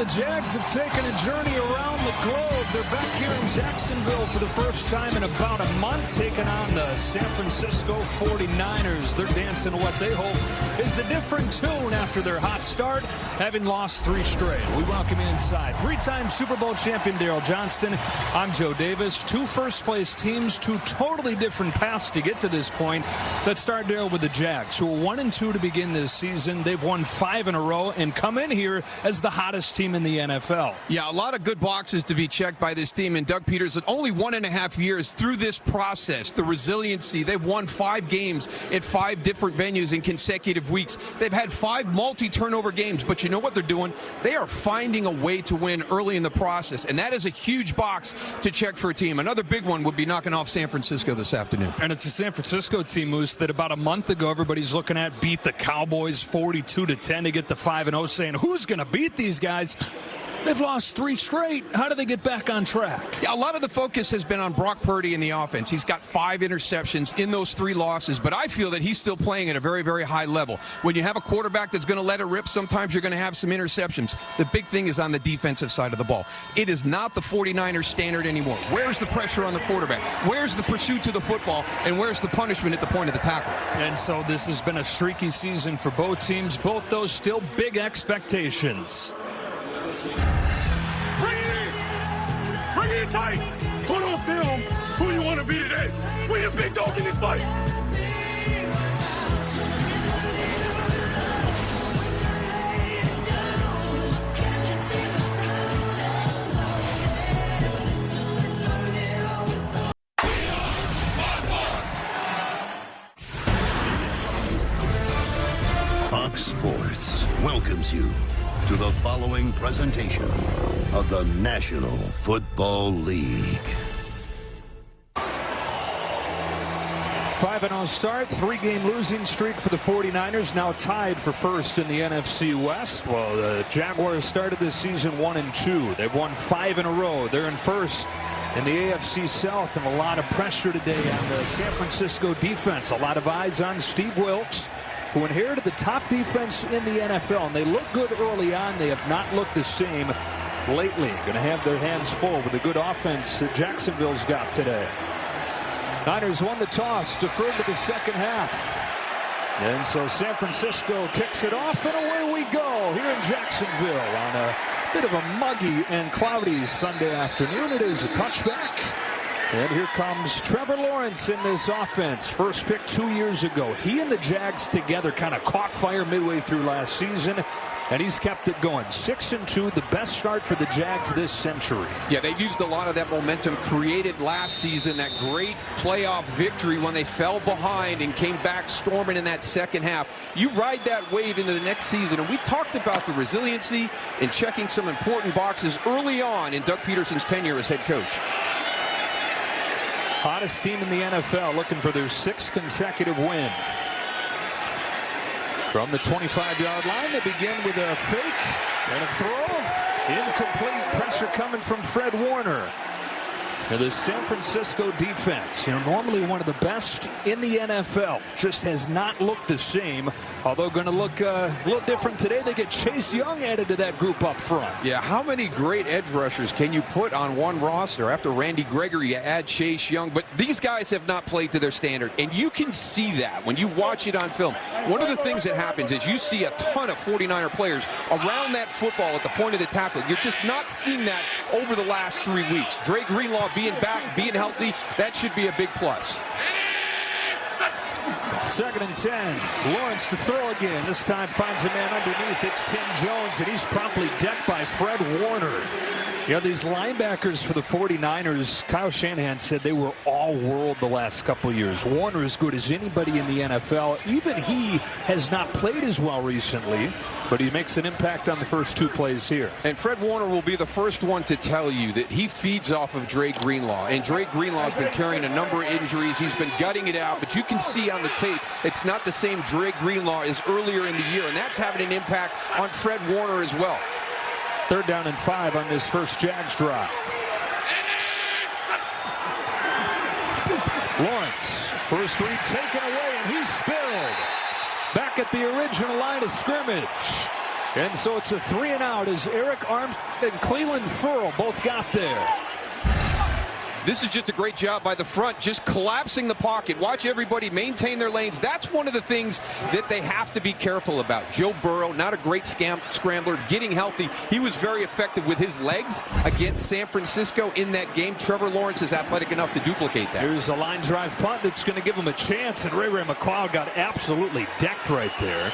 the Jags have taken a journey around the globe. They're back here in Jacksonville for the first time in about a month, taking on the San Francisco 49ers. They're dancing what they hope is a different tune after their hot start, having lost 3 straight. We welcome you inside. 3-time Super Bowl champion Daryl Johnston. I'm Joe Davis. 2 first-place teams, 2 totally different paths to get to this point. Let's start, Daryl, with the Jags, who are 1-2 to begin this season. They've won 5 in a row and come in here as the hottest team in the NFL. Yeah, a lot of good boxes to be checked by this team. And Doug Peterson, only 1.5 years through this process, the resiliency. They've won 5 games at 5 different venues in consecutive weeks. They've had 5 multi-turnover games. But you know what they're doing? They are finding a way to win early in the process. And that is a huge box to check for a team. Another big one would be knocking off San Francisco this afternoon. And it's a San Francisco team, Moose, that about a month ago everybody's looking at beat the Cowboys 42-10 to get to 5-0, saying who's going to beat these guys? They've lost 3 straight. How do they get back on track? Yeah, a lot of the focus has been on Brock Purdy and the offense. He's got 5 interceptions in those 3 losses, but I feel that he's still playing at a very, very high level. When you have a quarterback that's going to let it rip, sometimes you're going to have some interceptions. The big thing is on the defensive side of the ball. It is not the 49ers standard anymore. Where's the pressure on the quarterback? Where's the pursuit to the football? And where's the punishment at the point of the tackle? And so this has been a streaky season for both teams. Both those still big expectations. Bring it in! Bring it in tight! Put on film who you want to be today. We the big dog in this fight. Fox Sports welcomes you to the following presentation of the National Football League. 5-0 start, 3-game losing streak for the 49ers, now tied for first in the NFC West. Well, the Jaguars started this season 1-2. They've won 5 in a row. They're in first in the AFC South, and a lot of pressure today on the San Francisco defense. A lot of eyes on Steve Wilks, who inherited the top defense in the NFL, and they look good early on. They have not looked the same lately. Going to have their hands full with the good offense that Jacksonville's got today. Niners won the toss, deferred to the second half. And so San Francisco kicks it off, and away we go here in Jacksonville on a bit of a muggy and cloudy Sunday afternoon. It is a touchback. And here comes Trevor Lawrence in this offense. First pick 2 years ago. He and the Jags together kind of caught fire midway through last season, and he's kept it going. 6-2, the best start for the Jags this century. Yeah, they've used a lot of that momentum created last season, that great playoff victory when they fell behind and came back storming in that second half. You ride that wave into the next season, and we talked about the resiliency and checking some important boxes early on in Doug Peterson's tenure as head coach. Hottest team in the NFL, looking for their 6th consecutive win. From the 25-yard line, they begin with a fake and a throw. Incomplete. Pressure coming from Fred Warner. Now the San Francisco defense, normally one of the best in the NFL, just has not looked the same. Although going to look a little different today. They get Chase Young added to that group up front. Yeah, how many great edge rushers can you put on one roster? After Randy Gregory, you add Chase Young. But these guys have not played to their standard, and you can see that when you watch it on film. One of the things that happens is you see a ton of 49er players around that football at the point of the tackle. You're just not seeing that over the last 3 weeks. Dre Greenlaw being back, being healthy, that should be a big plus. 2nd and 10. Lawrence to throw again. This time finds a man underneath. It's Tim Jones, and he's promptly decked by Fred Warner. These linebackers for the 49ers, Kyle Shanahan said they were all world the last couple of years. Warner as good as anybody in the NFL. Even he has not played as well recently, but he makes an impact on the first 2 plays here. And Fred Warner will be the first one to tell you that he feeds off of Dre Greenlaw. And Dre Greenlaw has been carrying a number of injuries. He's been gutting it out, but you can see on the tape it's not the same Dre Greenlaw as earlier in the year, and that's having an impact on Fred Warner as well. 3rd down and 5 on this first Jags drive. Lawrence, first read taken away, and he's spilled. Back at the original line of scrimmage. And so it's a 3-and-out as Eric Arms and Cleveland Furl both got there. This is just a great job by the front, just collapsing the pocket. Watch everybody maintain their lanes. That's one of the things that they have to be careful about. Joe Burrow, not a great scrambler, getting healthy. He was very effective with his legs against San Francisco in that game. Trevor Lawrence is athletic enough to duplicate that. Here's a line drive punt that's going to give him a chance, and Ray McCloud got absolutely decked right there.